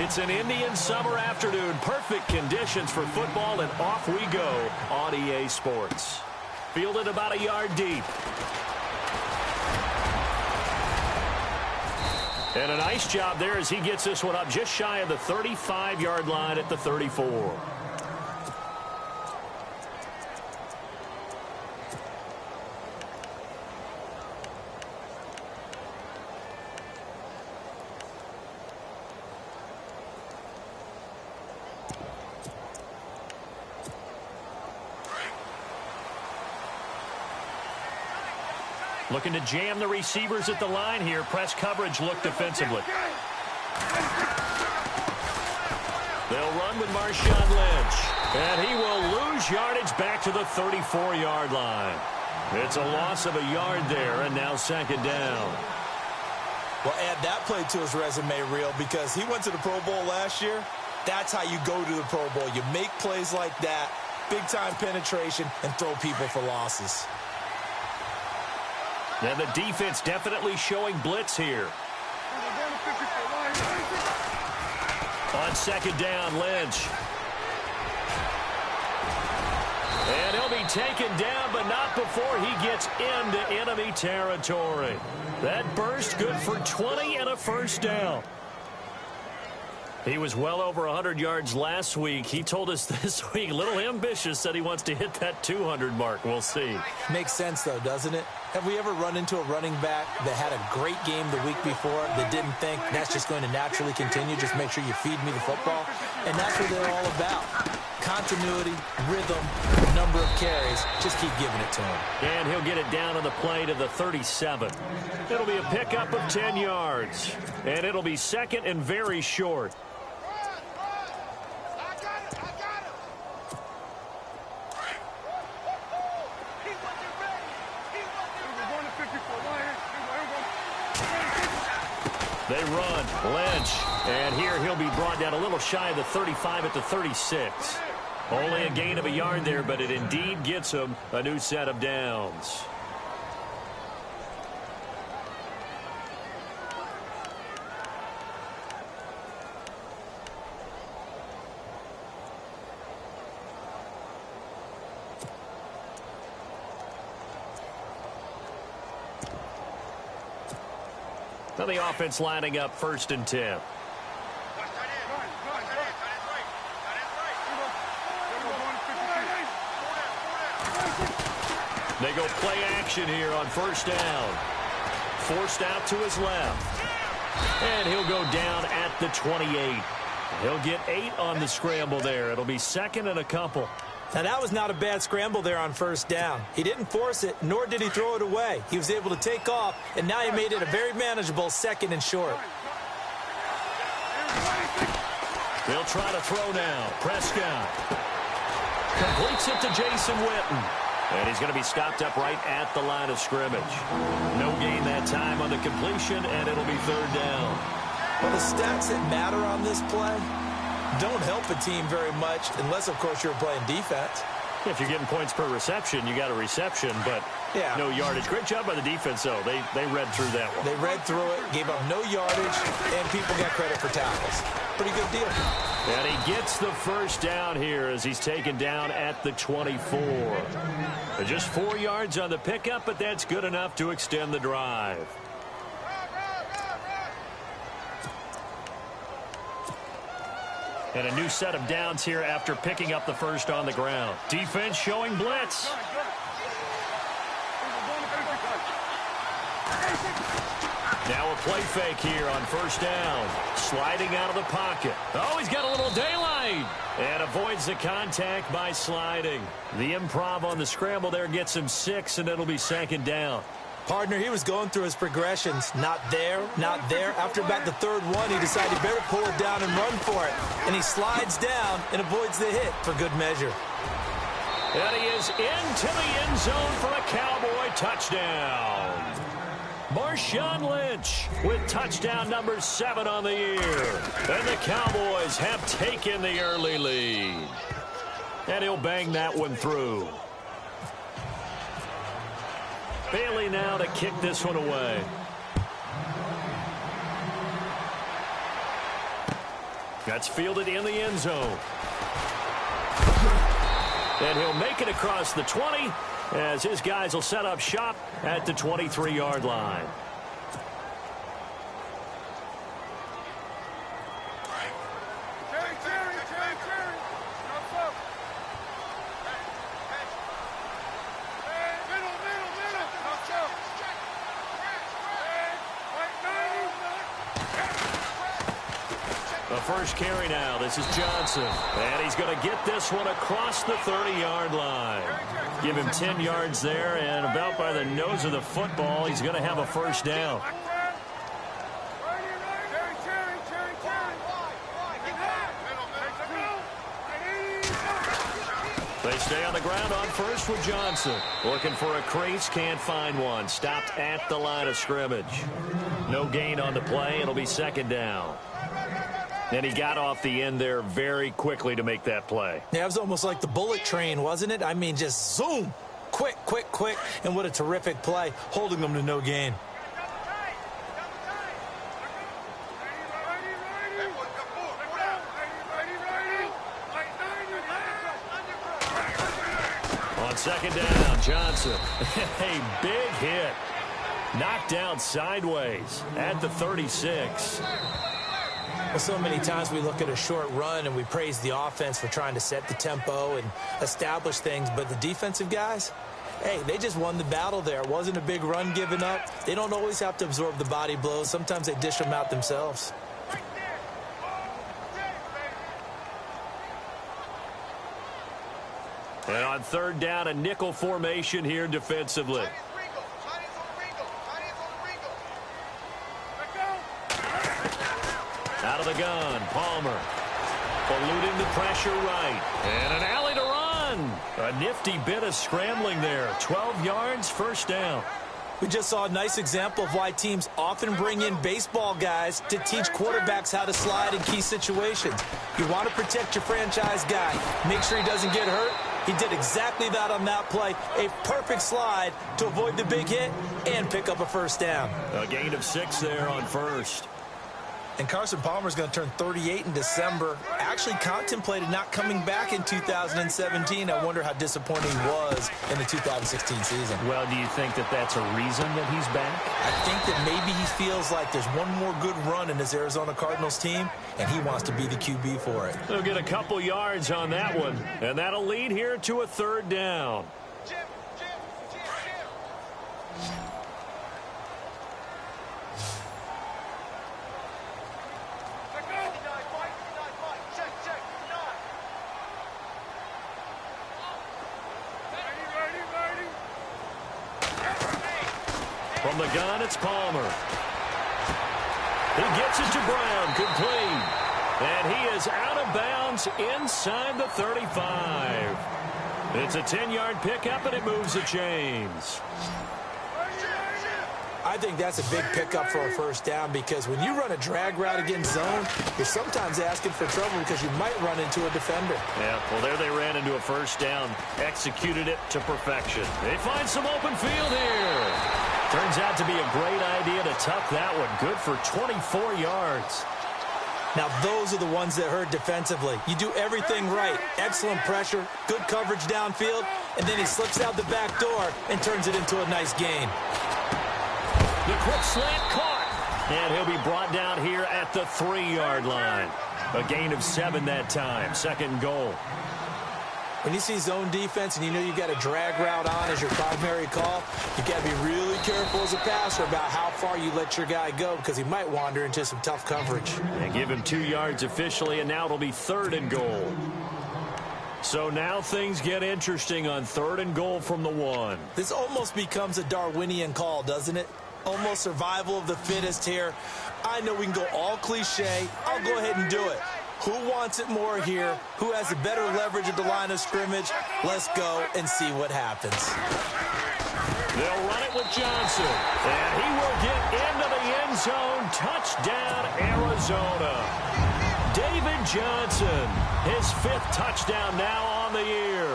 It's an Indian summer afternoon. Perfect conditions for football, and off we go on EA Sports. Fielded about a yard deep. And a nice job there as he gets this one up just shy of the 35-yard line at the 34. Looking to jam the receivers at the line here. Press coverage look defensively. They'll run with Marshawn Lynch. And he will lose yardage back to the 34-yard line. It's a loss of a yard there, and now second down. Well, add that play to his resume reel because he went to the Pro Bowl last year. That's how you go to the Pro Bowl. You make plays like that, big-time penetration, and throw people for losses. And the defense definitely showing blitz here. On second down, Lynch. And he'll be taken down, but not before he gets into enemy territory. That burst good for 20 and a first down. He was well over 100 yards last week. He told us this week, a little ambitious, said he wants to hit that 200 mark. We'll see. Makes sense, though, doesn't it? Have we ever run into a running back that had a great game the week before that didn't think that's just going to naturally continue? Just make sure you feed me the football. And that's what they're all about. Continuity, rhythm, number of carries. Just keep giving it to him. And he'll get it down on the play to the 37. It'll be a pickup of 10 yards. And it'll be second and very short. They run. Lynch. And here he'll be brought down a little shy of the 35 at the 36. Only a gain of a yard there, but it indeed gets him a new set of downs. Now the offense lining up first and 10. They go play action here on first down. Forced out to his left. And he'll go down at the 28. He'll get 8 on the scramble there. It'll be second and a couple. Now, that was not a bad scramble there on first down. He didn't force it, nor did he throw it away. He was able to take off, and now he made it a very manageable second and short. They'll try to throw now. Prescott completes it to Jason Witten. And he's going to be stopped up right at the line of scrimmage. No gain that time on the completion, and it'll be third down. Well, the stats that matter on this play don't help a team very much unless, of course, you're playing defense. If you're getting points per reception, you got a reception, but no yardage. Great job by the defense, though. They read through that one. They read through it, gave up no yardage, and people got credit for tackles. Pretty good deal. And he gets the first down here as he's taken down at the 24. Just 4 yards on the pickup, but that's good enough to extend the drive. And a new set of downs here after picking up the first on the ground. Defense showing blitz. Now a play fake here on first down. Sliding out of the pocket. Oh, he's got a little daylight. And avoids the contact by sliding. The improv on the scramble there gets him 6, and it'll be second down. Partner, he was going through his progressions. Not there, not there. After about the third one, he decided he better pull it down and run for it. And he slides down and avoids the hit for good measure. And he is into the end zone for a Cowboy touchdown. Marshawn Lynch with touchdown number 7 on the year. And the Cowboys have taken the early lead. And he'll bang that one through. Bailey now to kick this one away. That's fielded in the end zone. And he'll make it across the 20 as his guys will set up shop at the 23-yard line. First carry now. This is Johnson. And he's going to get this one across the 30-yard line. Give him 10 yards there, and about by the nose of the football, he's going to have a first down. They stay on the ground on first with Johnson. Looking for a crease, can't find one. Stopped at the line of scrimmage. No gain on the play. It'll be second down. And he got off the end there very quickly to make that play. Yeah, it was almost like the bullet train, wasn't it? I mean, just zoom. Quick, quick, quick. And what a terrific play, holding them to no gain. On second down, Johnson. A big hit. Knocked down sideways at the 36. Well, so many times we look at a short run and we praise the offense for trying to set the tempo and establish things, but the defensive guys, hey, they just won the battle there. It wasn't a big run given up. They don't always have to absorb the body blows. Sometimes they dish them out themselves. And on third down, a nickel formation here defensively. Out of the gun, Palmer. Eluding the pressure right. And an alley to run. A nifty bit of scrambling there. 12 yards, first down. We just saw a nice example of why teams often bring in baseball guys to teach quarterbacks how to slide in key situations. You want to protect your franchise guy. Make sure he doesn't get hurt. He did exactly that on that play. A perfect slide to avoid the big hit and pick up a first down. A gain of 6 there on first. And Carson Palmer's going to turn 38 in December. Actually contemplated not coming back in 2017. I wonder how disappointing he was in the 2016 season. Well, do you think that that's a reason that he's back? I think that maybe he feels like there's one more good run in his Arizona Cardinals team, and he wants to be the QB for it. They'll get a couple yards on that one, and that'll lead here to a third down. From the gun, it's Palmer. He gets it to Brown, complete. And he is out of bounds inside the 35. It's a 10-yard pickup, and it moves the chains. I think that's a big pickup for a first down because when you run a drag route against zone, you're sometimes asking for trouble because you might run into a defender. Yeah, well, there they ran into a first down, executed it to perfection. They find some open field here. Turns out to be a great idea to tuck that one. Good for 24 yards. Now, those are the ones that hurt defensively. You do everything right. Excellent pressure, good coverage downfield, and then he slips out the back door and turns it into a nice gain. The quick slant caught. And he'll be brought down here at the 3-yard line. A gain of 7 that time. Second and goal. When you see zone defense and you know you've got a drag route on as your primary call, you've got to be really careful as a passer about how far you let your guy go because he might wander into some tough coverage. And give him 2 yards officially, and now it'll be third and goal. So now things get interesting on third and goal from the 1. This almost becomes a Darwinian call, doesn't it? Almost survival of the fittest here. I know we can go all cliche. I'll go ahead and do it. Who wants it more here? Who has the better leverage at the line of scrimmage? Let's go and see what happens. They'll run it with Johnson. And he will get into the end zone. Touchdown, Arizona. David Johnson, his 5th touchdown now on the year.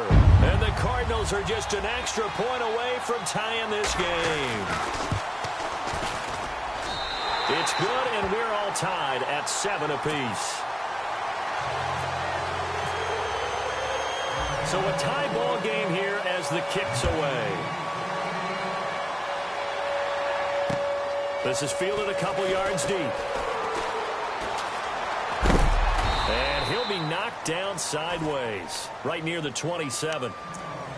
And the Cardinals are just an extra point away from tying this game. It's good, and we're all tied at 7 apiece. So a tie ball game here as the kick's away. This is fielded a couple yards deep. And he'll be knocked down sideways, right near the 27.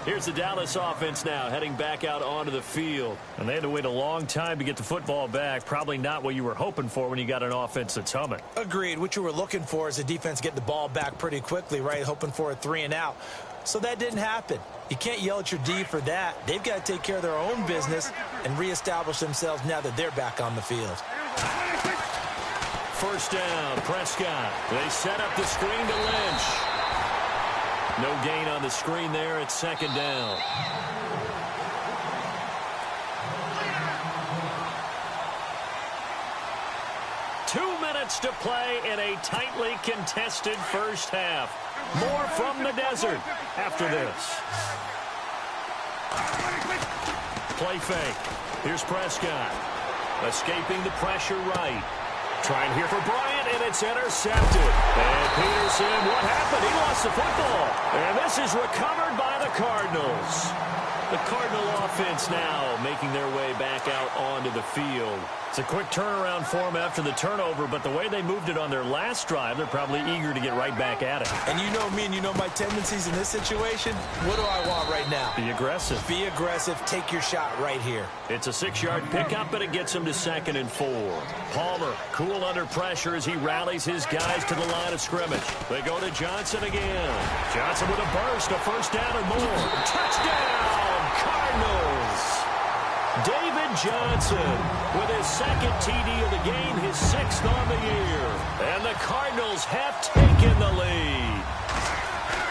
Here's the Dallas offense now, heading back out onto the field. And they had to wait a long time to get the football back. Probably not what you were hoping for when you got an offense that's humming. Agreed. What you were looking for is the defense get the ball back pretty quickly, right? Hoping for a 3 and out. So that didn't happen. You can't yell at your D for that. They've got to take care of their own business and reestablish themselves now that they're back on the field. First down, Prescott. They set up the screen to Lynch. No gain on the screen there. It's second down. To play in a tightly contested first half. More from the desert after this. Play fake. Here's Prescott. Escaping the pressure right. Trying here for Bryant, and it's intercepted. And Peterson, what happened? He lost the football. And this is recovered by the Cardinals. The Cardinal offense now making their way back out onto the field. It's a quick turnaround for them after the turnover, but the way they moved it on their last drive, they're probably eager to get right back at it. And you know me and you know my tendencies in this situation. What do I want right now? Be aggressive. Be aggressive. Take your shot right here. It's a 6-yard pickup, and it gets him to 2nd and 4. Palmer, cool under pressure as he rallies his guys to the line of scrimmage. They go to Johnson again. Johnson with a burst, a first down and more. Touchdown, Cardinals! David Johnson with his 2nd TD of the game, his 6th on the year. And the Cardinals have taken the lead.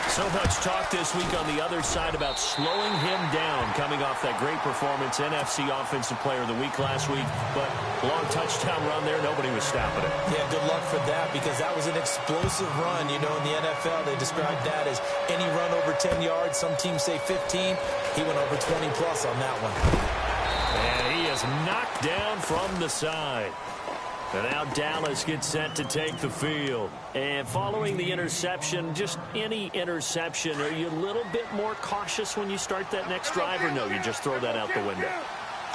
So much talk this week on the other side about slowing him down, coming off that great performance, NFC Offensive Player of the Week last week. But long touchdown run there, nobody was stopping it. Yeah, good luck for that, because that was an explosive run. You know, in the NFL, they described that as any run over 10 yards. Some teams say 15. He went over 20-plus on that one. And he is knocked down from the side. And now Dallas gets set to take the field. And following the interception, just any interception, are you a little bit more cautious when you start that next drive, or no, you just throw that out the window?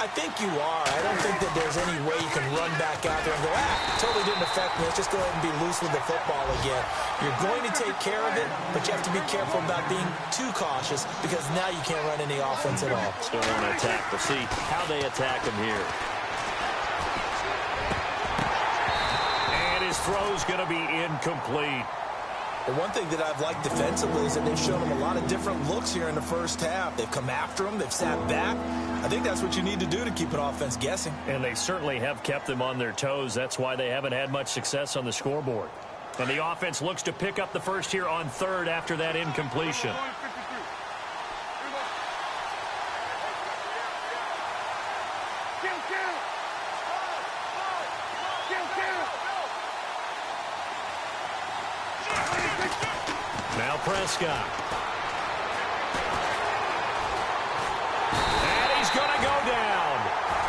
I think you are. I don't think that there's any way you can run back out there and go, totally didn't affect me. Let's just go ahead and be loose with the football again. You're going to take care of it, but you have to be careful about being too cautious, because now you can't run any offense at all. Still want to attack. We'll see how they attack him here. And his throw's going to be incomplete. The one thing that I've liked defensively is that they've shown him a lot of different looks here in the first half. They've come after him. They've sat back. I think that's what you need to do to keep an offense guessing. And they certainly have kept them on their toes. That's why they haven't had much success on the scoreboard. And the offense looks to pick up the first here on 3rd after that incompletion. Now Prescott. And he's going to go down.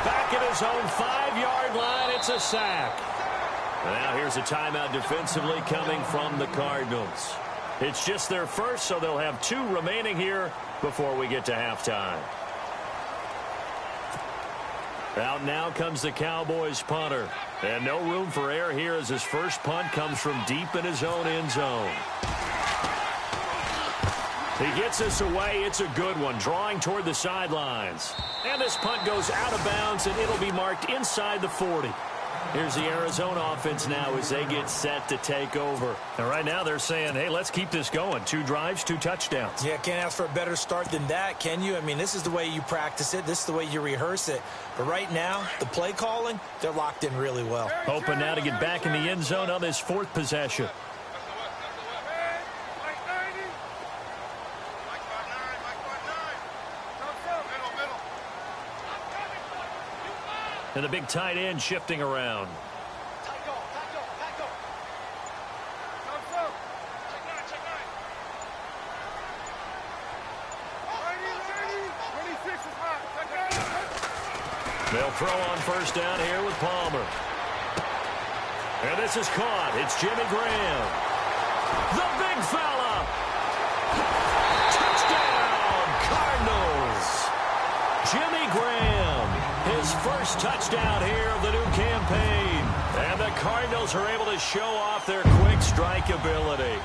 Back at his own 5-yard line, it's a sack. Now here's a timeout defensively coming from the Cardinals. It's just their first, so they'll have 2 remaining here before we get to halftime. Out now comes the Cowboys punter. And no room for error here as his first punt comes from deep in his own end zone. He gets this away. It's a good one, drawing toward the sidelines. And this punt goes out of bounds, and it'll be marked inside the 40. Here's the Arizona offense now as they get set to take over. And right now they're saying, hey, let's keep this going. 2 drives, 2 touchdowns. Yeah, can't ask for a better start than that, can you? I mean, this is the way you practice it. This is the way you rehearse it. But right now, the play calling, they're locked in really well. Hoping now to get back in the end zone on this 4th possession. And the big tight end shifting around. They'll throw on first down here with Palmer. And this is caught. It's Jimmy Graham. The big fella. first touchdown here of the new campaign. And the Cardinals are able to show off their quick strike ability.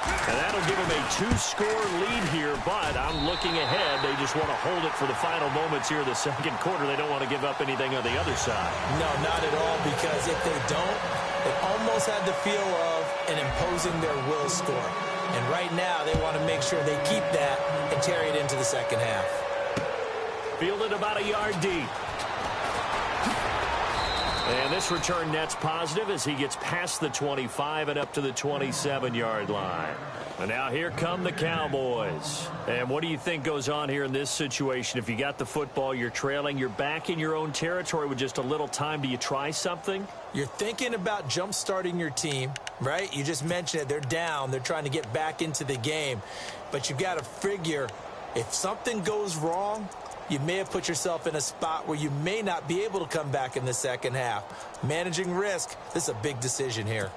And that'll give them a 2-score lead here, but I'm looking ahead. They just want to hold it for the final moments here of the second quarter. They don't want to give up anything on the other side. No, not at all, because if they don't, it almost had the feel of an imposing their will score. And right now, they want to make sure they keep that and carry it into the second half. Fielded about a yard deep. And this return net's positive as he gets past the 25 and up to the 27-yard line. And now here come the Cowboys. And what do you think goes on here in this situation? If you got the football, you're trailing, you're back in your own territory with just a little time. Do you try something? You're thinking about jump-starting your team, right? You just mentioned it. They're down. They're trying to get back into the game. But you've got to figure if something goes wrong, you may have put yourself in a spot where you may not be able to come back in the second half. Managing risk, this is a big decision here.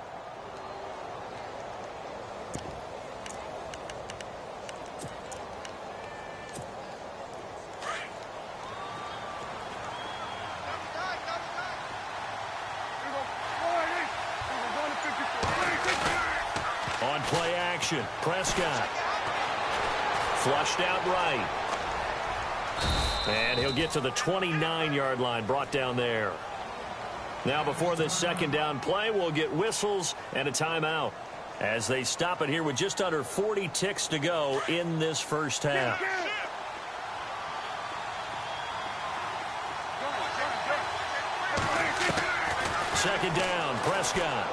On play action, Prescott. Flushed out right. And he'll get to the 29-yard line, brought down there. Now before this second down play, we'll get whistles and a timeout as they stop it here with just under 40 ticks to go in this first half. Second down, Prescott.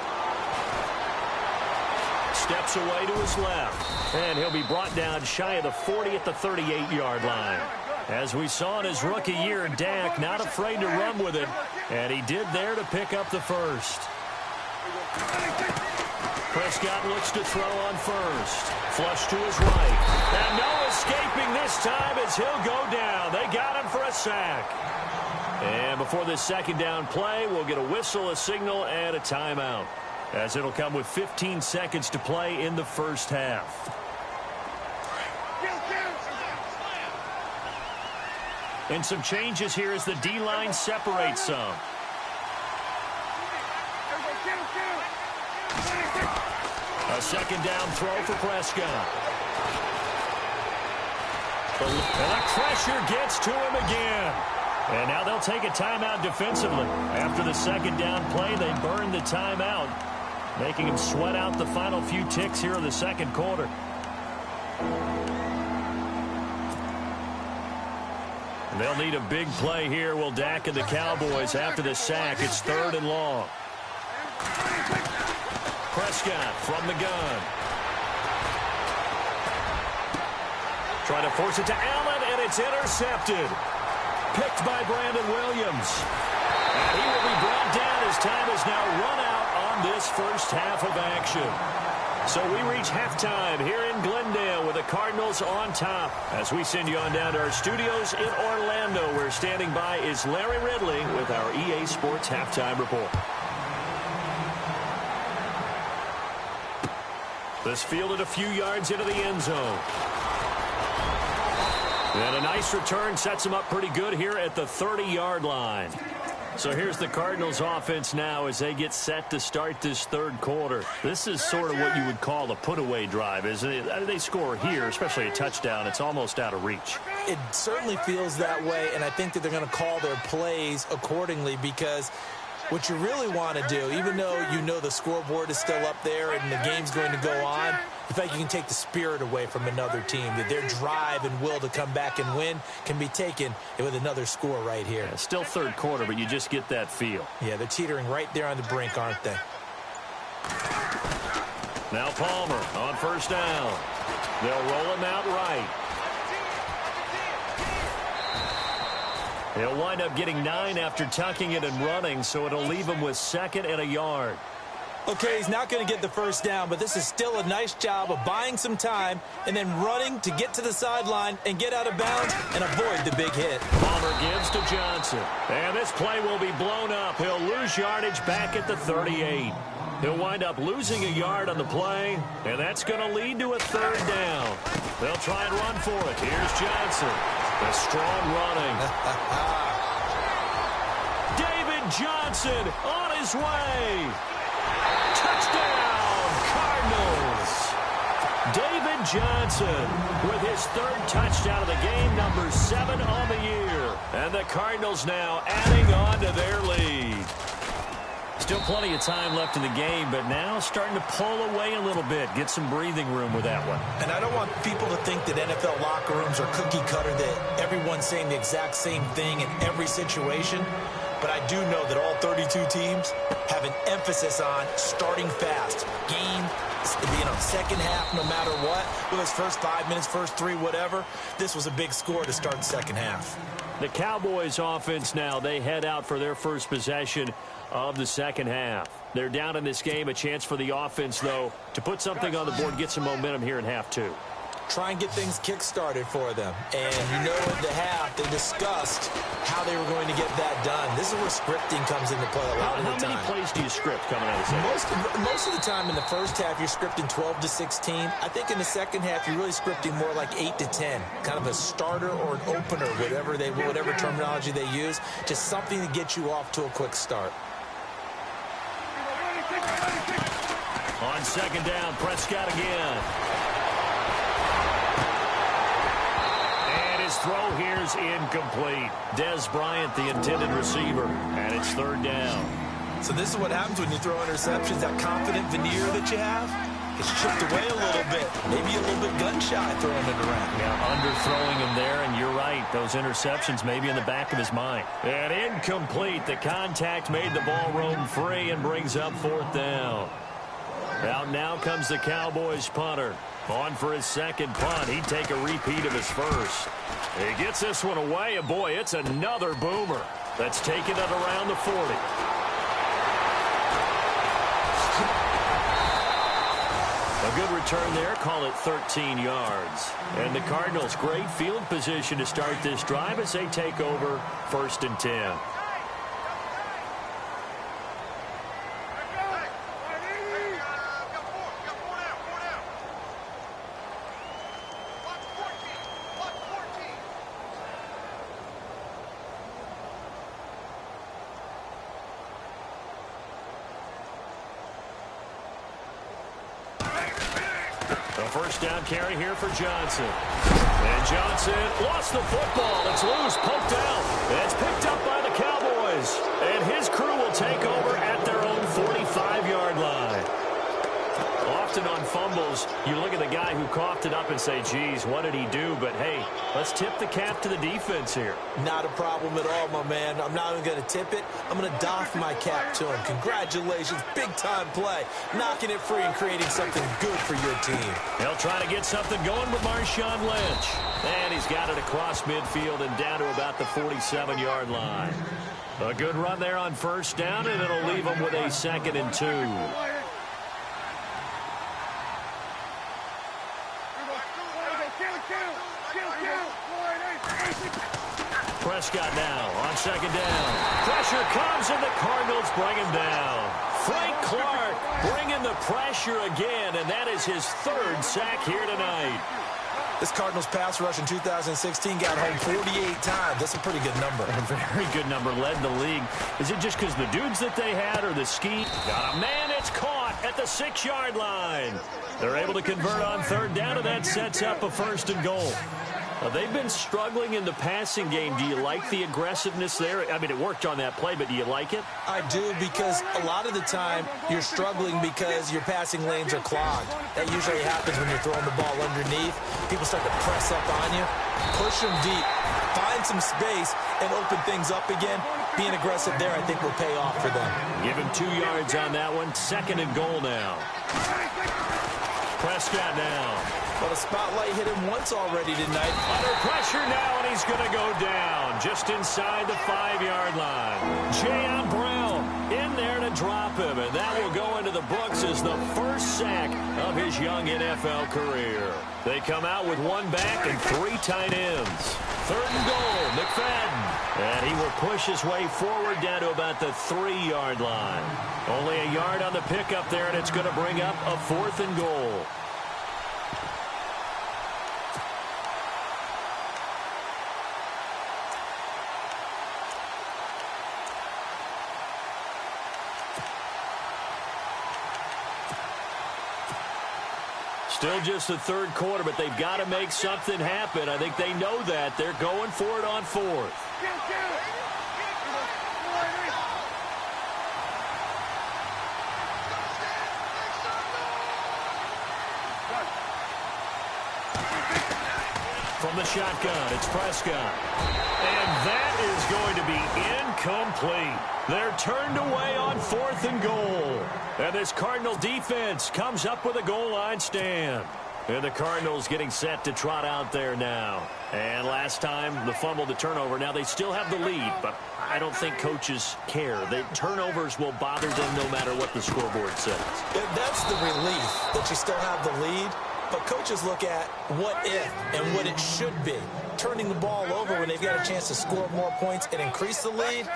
Steps away to his left. And he'll be brought down shy of the 40 at the 38-yard line. As we saw in his rookie year, Dak not afraid to run with it. And he did there to pick up the first. Prescott looks to throw on first. Flush to his right. And no escaping this time as he'll go down. They got him for a sack. And before this second down play, we'll get a whistle, a signal, and a timeout, as it'll come with 15 seconds to play in the first half. And some changes here as the D-line separates some. A second down throw for Prescott. And the pressure gets to him again. And now they'll take a timeout defensively. After the second down play, they burn the timeout, making him sweat out the final few ticks here in the second quarter. They'll need a big play here, will Dak and the Cowboys. After the sack, it's 3rd and long. Prescott from the gun. Trying to force it to Allen, and it's intercepted. Picked by Brandon Williams. And he will be brought down as time is now run out on this first half of action. So we reach halftime here in Glendale with the Cardinals on top. As we send you on down to our studios in Orlando, where standing by is Larry Ridley with our EA Sports Halftime Report. This fielded a few yards into the end zone. And a nice return sets him up pretty good here at the 30-yard line. So here's the Cardinals offense now as they get set to start this third quarter. This is sort of what you would call a put-away drive, isn't it? They score here, especially a touchdown. It's almost out of reach. It certainly feels that way, and I think that they're going to call their plays accordingly, because what you really want to do, even though you know the scoreboard is still up there and the game's going to go on, in fact, you can take the spirit away from another team, that their drive and will to come back and win can be taken with another score right here. Yeah, still third quarter, but you just get that feel. Yeah, they're teetering right there on the brink, aren't they? Now Palmer on first down. They'll roll him out right. He'll wind up getting 9 after tucking it and running, so it'll leave him with 2nd and a yard. Okay, he's not going to get the first down, but this is still a nice job of buying some time and then running to get to the sideline and get out of bounds and avoid the big hit. Palmer gives to Johnson. And this play will be blown up. He'll lose yardage back at the 38. He'll wind up losing a yard on the play, and that's going to lead to a 3rd down. They'll try and run for it. Here's Johnson. The strong running. Johnson on his way. Touchdown, Cardinals. David Johnson with his third touchdown of the game, number 7 on the year. And the Cardinals now adding on to their lead. Still plenty of time left in the game, but now starting to pull away a little bit. Get some breathing room with that one. And I don't want people to think that NFL locker rooms are cookie cutter, that everyone's saying the exact same thing in every situation. But I do know that all 32 teams have an emphasis on starting fast. Game, second half, no matter what. Whether it's first 5 minutes, first 3, whatever. This was a big score to start the second half. The Cowboys offense now, they head out for their first possession of the second half. They're down in this game. A chance for the offense, though, to put something on the board, get some momentum here in half 2. Try and get things kick-started for them. And in the half, they discussed how they were going to get that done. This is where scripting comes into play a lot of the time. How many plays do you script coming out of the second? Most of the time in the first half, you're scripting 12 to 16. I think in the second half, you're really scripting more like 8 to 10. Kind of a starter or an opener, whatever terminology they use. Just something to get you off to a quick start. On second down, Prescott again. His throw here's incomplete. Des Bryant, the intended receiver, and it's third down. So this is what happens when you throw interceptions. That confident veneer that you have gets chipped away a little bit. Maybe a little bit gun-shy throwing it around. Yeah, underthrowing him there, and you're right. Those interceptions maybe in the back of his mind. And incomplete. The contact made the ball roam free and brings up fourth down. Out now comes the Cowboys punter. On for his second punt. He'd take a repeat of his first. He gets this one away, and boy, it's another boomer. That's taken it around the 40. A good return there, call it 13 yards. And the Cardinals, great field position to start this drive as they take over 1st and 10. First down carry here for Johnson. And Johnson lost the football. It's loose, poked out. It's picked up by the Cowboys. And his crew will take over at their own 45-yard line. Often on fumbles, you look at the guy who coughed it up and say, geez, what did he do? But, hey, let's tip the cap to the defense here. Not a problem at all, my man. I'm not even going to tip it. I'm going to doff my cap to him. Congratulations. Big-time play. Knocking it free and creating something good for your team. He'll try to get something going with Marshawn Lynch. And he's got it across midfield and down to about the 47-yard line. A good run there on first down, and it'll leave him with a 2nd and 2. Prescott now on second down. Pressure comes, and the Cardinals bring him down. Frank Clark bringing the pressure again, and that is his 3rd sack here tonight. This Cardinals pass rush in 2016 got home 48 times. That's a pretty good number. A very good number, led the league. Is it just because the dudes that they had or the scheme? Got a man, it's caught at the 6-yard line. They're able to convert on third down, and that sets up a 1st and goal. They've been struggling in the passing game. Do you like the aggressiveness there? I mean, it worked on that play, but do you like it? I do, because a lot of the time you're struggling because your passing lanes are clogged. That usually happens when you're throwing the ball underneath. People start to press up on you. Push them deep. Find some space and open things up again. Being aggressive there, I think, will pay off for them. Give him 2 yards on that one. 2nd and goal now. Prescott now. Well, the spotlight hit him once already tonight. Under pressure now, and he's going to go down just inside the 5-yard line. Jayon Brown in there to drop him, and that will go into the books as the first sack of his young NFL career. They come out with 1 back and 3 tight ends. 3rd and goal, McFadden. And he will push his way forward down to about the 3-yard line. Only a yard on the pickup there, and it's going to bring up a 4th and goal. Still just the third quarter, but they've got to make something happen. I think they know that. They're going for it on fourth. From the shotgun, it's Prescott. And that is going to be incomplete. They're turned away on 4th and goal. And this Cardinal defense comes up with a goal line stand. And the Cardinals getting set to trot out there now. And last time, the fumble, the turnover. Now, they still have the lead, but I don't think coaches care. The turnovers will bother them no matter what the scoreboard says. That's the relief that you still have the lead. But coaches look at what if and what it should be. Turning the ball over when they've got a chance to score more points and increase the lead,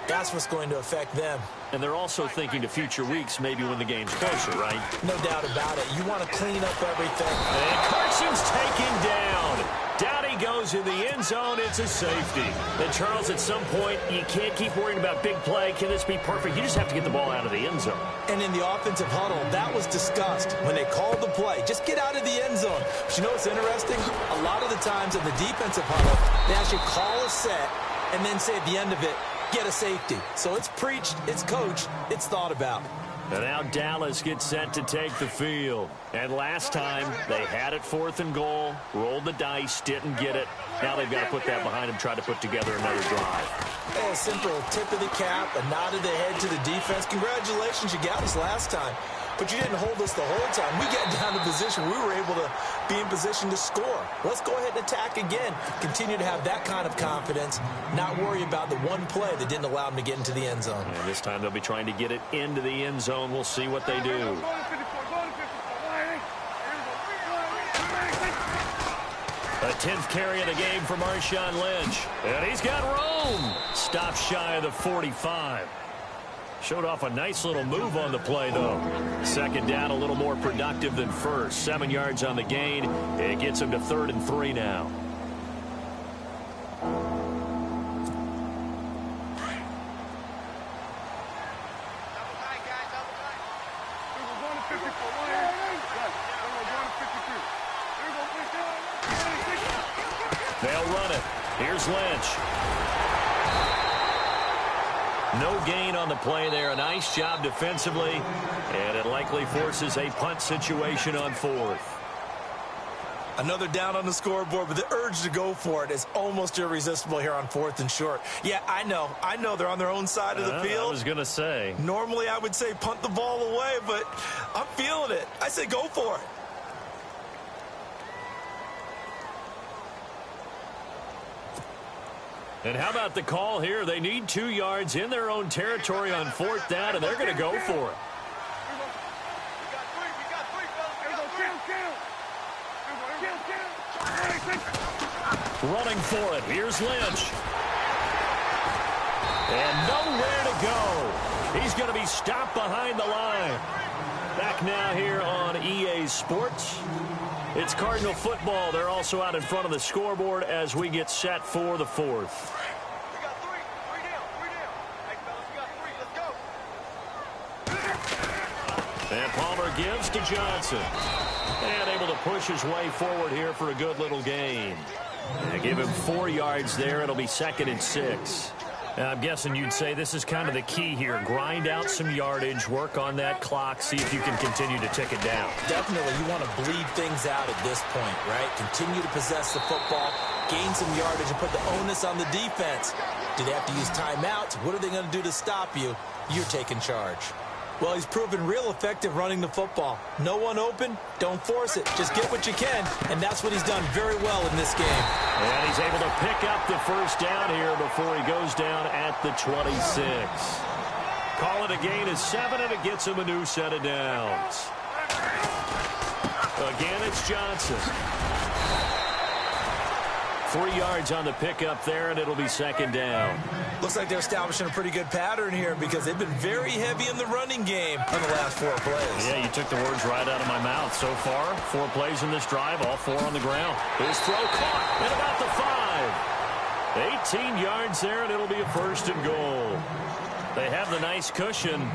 that's what's going to affect them. And they're also thinking to future weeks, maybe when the game's closer, right? No doubt about it. You want to clean up everything. And Carson's taken down. Down he goes in the end zone. It's a safety. And, Charles, at some point, you can't keep worrying about big play. Can this be perfect? You just have to get the ball out of the end zone. And in the offensive huddle, that was discussed when they called the play. Just get out of the end zone. But you know what's interesting? A lot of the times in the defensive huddle, they actually call a set and then say at the end of it, get a safety. So it's preached, it's coached, it's thought about. And now Dallas gets set to take the field. And last time, they had it 4th and goal, rolled the dice, didn't get it. Now they've got to put that behind them, try to put together another drive. A simple tip of the cap, a nod of the head to the defense. Congratulations, you got us last time. But you didn't hold us the whole time. We got down to position. We were able to be in position to score. Let's go ahead and attack again. Continue to have that kind of confidence, not worry about the one play that didn't allow them to get into the end zone. And this time they'll be trying to get it into the end zone. We'll see what they do. A 10th carry of the game for Marshawn Lynch. And he's got room. Stopped shy of the 45. Showed off a nice little move on the play, though. Second down, a little more productive than first. 7 yards on the gain. It gets him to 3rd and 3 now. They'll run it. Here's Lynch. No gain on the play there. A nice job defensively. And it likely forces a punt situation on 4th. Another down on the scoreboard, but the urge to go for it is almost irresistible here on 4th and short. Yeah, I know they're on their own side of the field. I was going to say. Normally I would say punt the ball away, but I'm feeling it. I say go for it. And how about the call here? They need 2 yards in their own territory on 4th down, and they're going to go for it. Running for it. Here's Lynch. And nowhere to go. He's going to be stopped behind the line. Back now here on EA Sports. It's Cardinal football. They're also out in front of the scoreboard as we get set for the 4th. And Palmer gives to Johnson. And able to push his way forward here for a good little gain. And give him 4 yards there. It'll be 2nd and 6. I'm guessing you'd say this is kind of the key here. Grind out some yardage, work on that clock, see if you can continue to tick it down. Definitely, you want to bleed things out at this point, right? Continue to possess the football, gain some yardage, and put the onus on the defense. Do they have to use timeouts? What are they going to do to stop you? You're taking charge. Well, he's proven real effective running the football. No one open, don't force it. Just get what you can, and that's what he's done very well in this game. And he's able to pick up the first down here before he goes down at the 26. Call it a gain of 7, and it gets him a new set of downs. Again, it's Johnson. 3 yards on the pickup there, and it'll be 2nd down. Looks like they're establishing a pretty good pattern here because they've been very heavy in the running game on the last 4 plays. Yeah, you took the words right out of my mouth. So far, 4 plays in this drive, all 4 on the ground. His throw caught at about the 5. 18 yards there, and it'll be a 1st and goal. They have the nice cushion.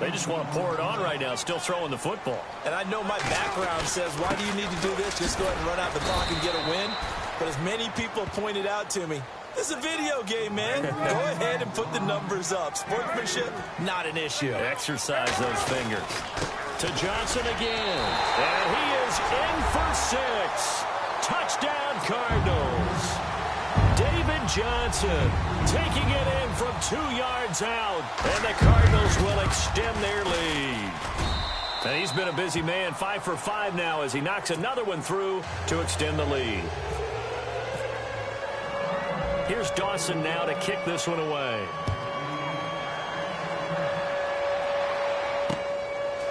They just want to pour it on right now, still throwing the football. And I know my background says, why do you need to do this? Just go ahead and run out the clock and get a win. But as many people pointed out to me, this is a video game, man. Go ahead and put the numbers up. Sportsmanship, not an issue. Exercise those fingers. To Johnson again. And he is in for 6. Touchdown, Cardinals. David Johnson taking it in from 2 yards out. And the Cardinals will extend their lead. And he's been a busy man, 5 for 5 now as he knocks another one through to extend the lead. Here's Dawson now to kick this one away.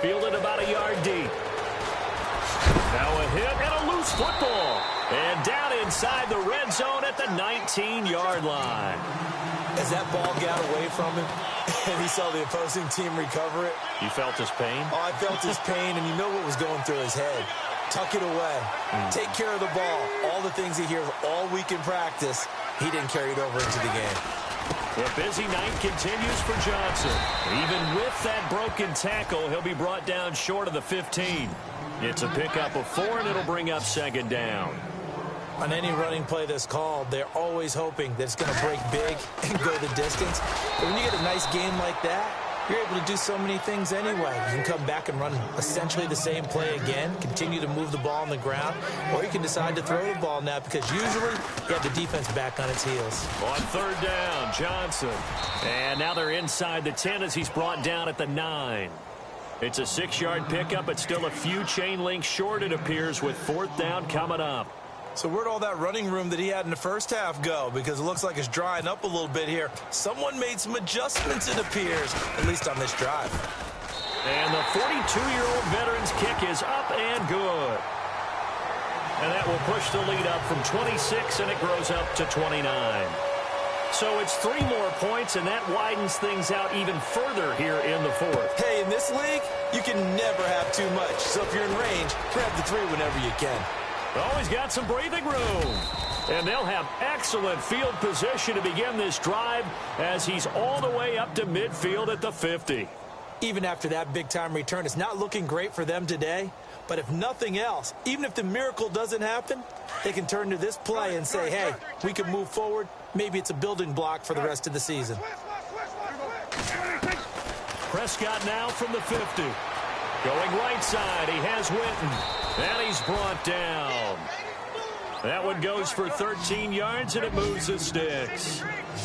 Fielded about a yard deep. Now a hit and a loose football. And down inside the red zone at the 19-yard line. As that ball got away from him and he saw the opposing team recover it. You felt his pain? Oh, I felt his pain, and you know what was going through his head. Tuck it away. Take care of the ball. All the things he hears all week in practice, he didn't carry it over into the game. The busy night continues for Johnson. Even with that broken tackle, he'll be brought down short of the 15. It's a pickup of 4, and it'll bring up second down. On any running play that's called, they're always hoping that it's going to break big and go the distance. But when you get a nice game like that, you're able to do so many things anyway. You can come back and run essentially the same play again, continue to move the ball on the ground, or you can decide to throw the ball now because usually you have the defense back on its heels. On third down, Johnson. And now they're inside the 10 as he's brought down at the 9. It's a 6-yard pickup, but still a few chain links short, it appears, with fourth down coming up. So where'd all that running room that he had in the first half go? Because it looks like it's drying up a little bit here. Someone made some adjustments, it appears, at least on this drive. And the 42-year-old veteran's kick is up and good. And that will push the lead up from 26, and it grows up to 29. So it's 3 more points, and that widens things out even further here in the fourth. Hey, in this league, you can never have too much. So if you're in range, grab the 3 whenever you can. Always got some breathing room. And they'll have excellent field position to begin this drive as he's all the way up to midfield at the 50. Even after that big-time return, it's not looking great for them today. But if nothing else, even if the miracle doesn't happen, they can turn to this play and say, hey, we can move forward. Maybe it's a building block for the rest of the season. Prescott now from the 50. Going right side, he has Winton. And he's brought down. That one goes for 13 yards, and it moves the sticks.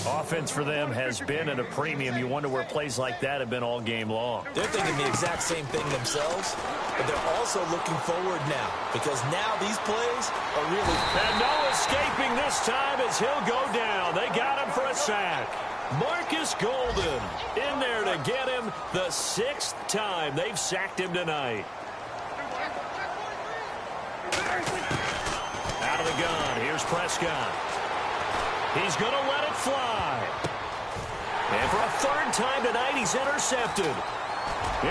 Offense for them has been at a premium. You wonder where plays like that have been all game long. They're thinking the exact same thing themselves, but they're also looking forward now because now these plays are really... And no escaping this time as he'll go down. They got him for a sack. Marcus Golden in there to get him the 6th time they've sacked him tonight. Out of the gun, here's Prescott. He's going to let it fly. And for a 3rd time tonight, he's intercepted.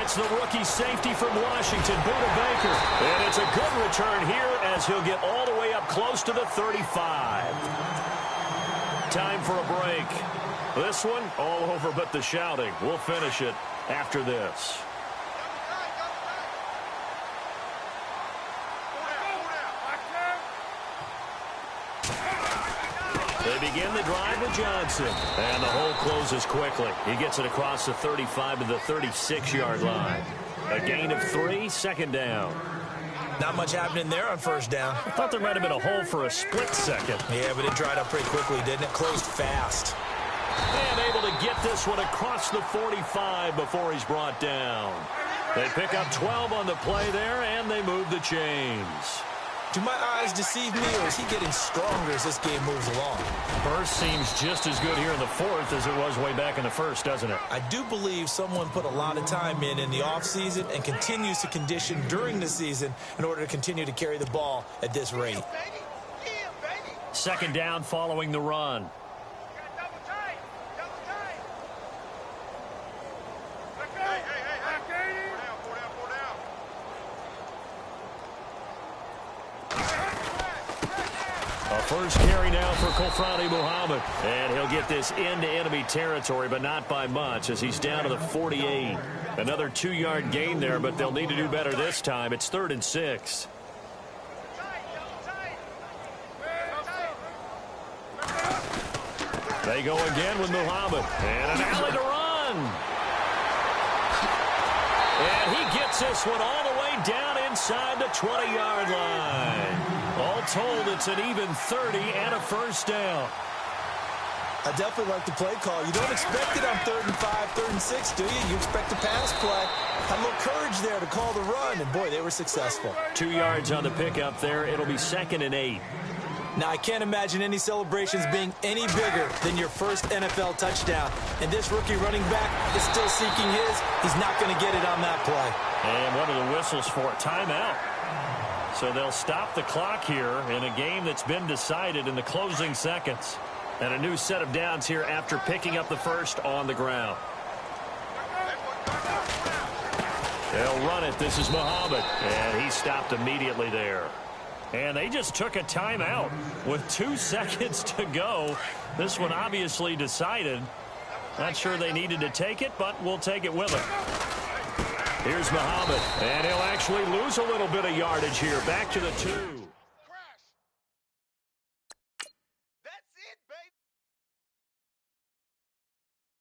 It's the rookie safety from Washington, Buda Baker. And it's a good return here as he'll get all the way up close to the 35. Time for a break. This one, all over but the shouting. We'll finish it after this. They begin the drive with Johnson. And the hole closes quickly. He gets it across the 35 to the 36-yard line. A gain of 3, second down. Not much happening there on first down. I thought there might have been a hole for a split second. Yeah, but it dried up pretty quickly, didn't it? Closed fast. And able to get this one across the 45 before he's brought down. They pick up 12 on the play there, and they move the chains. Do my eyes deceive me, or is he getting stronger as this game moves along? Burst seems just as good here in the fourth as it was way back in the first, doesn't it? I do believe someone put a lot of time in the offseason and continues to condition during the season in order to continue to carry the ball at this rate. Second down following the run. A first carry now for Kofrani Muhammad. And he'll get this into enemy territory, but not by much as he's down to the 48. Another 2-yard gain there, but they'll need to do better this time. It's 3rd and 6. They go again with Muhammad. And an alley to run. And he gets this one all the way down inside the 20-yard line. All told, it's an even 30 and a first down. I definitely like the play call. You don't expect it on 3rd and 5, 3rd and 6, do you? You expect a pass play. Had a little courage there to call the run, and boy, they were successful. 2 yards on the pickup there. It'll be 2nd and 8. Now, I can't imagine any celebrations being any bigger than your first NFL touchdown. And this rookie running back is still seeking his. He's not going to get it on that play. And what are the whistles for? Timeout. So they'll stop the clock here in a game that's been decided in the closing seconds. And a new set of downs here after picking up the first on the ground. They'll run it. This is Muhammad. And he stopped immediately there. And they just took a timeout with 2 seconds to go. This one obviously decided. Not sure they needed to take it, but we'll take it with them. Here's Muhammad. And he'll actually lose a little bit of yardage here. Back to the 2.